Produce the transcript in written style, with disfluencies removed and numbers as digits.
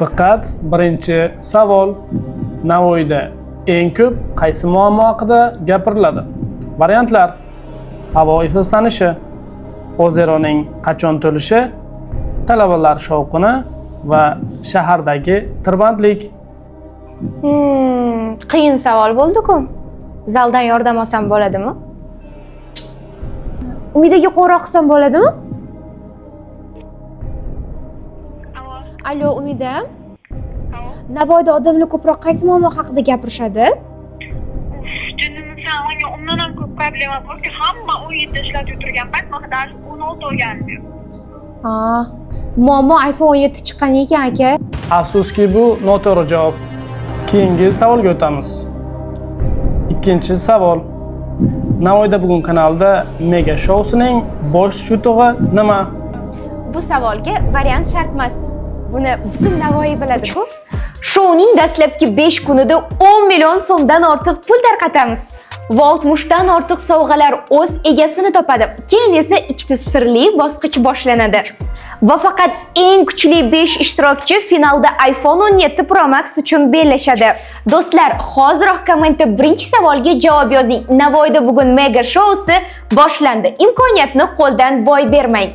Diqqat, birinchi savol. Navoiyda eng ko'p qaysi muammo haqida gapiriladi? Variantlar: havo ifloslanishi, ozeroning qachon to'lishi, talabalar shovqini va shahardagi tirbandlik. Qiyin savol bo'ldi-ku. Zaldan yordam olsam bo'ladimi? Umidaga qo'ng'iroq qilsam bo'ladimi? Alo, Umida. Navoiyda odamlar ko'proq qaysi muammo haqida gapirishadi? Jinimizdan unga undan ham ko'p problema borki, hamma 17 ishlab o'tirgan payt mana dars 16 o'rgandim. Muammo iPhone 17 chiqqan ekan aka. Afsuski bu noto'g'ri javob. Keyingi savolga o'tamiz. Ikkinchi savol. Navoiyda bugun kanalda Mega Showsining bosh yutug'i nima? Bu savolga variant shart emas. Buni butun Navoiy biladi-ku. Shouning dastlabki 5 kunida 10 million so'mdan ortiq pul tarqatamiz. Va 60 dan ortiq sovg'alar o'z egasini topadi. Keyin esa ikkita sirli bosqich boshlanadi. Va faqat eng kuchli 5 ishtirokchi finalda iPhone 17 Pro Max uchun bellashadi. Do'stlar, hoziroq kommentda birinchi savolga javob yozing. Navoiyda bugun Mega Showsi boshlandi. Imkoniyatni qo'ldan boy bermang.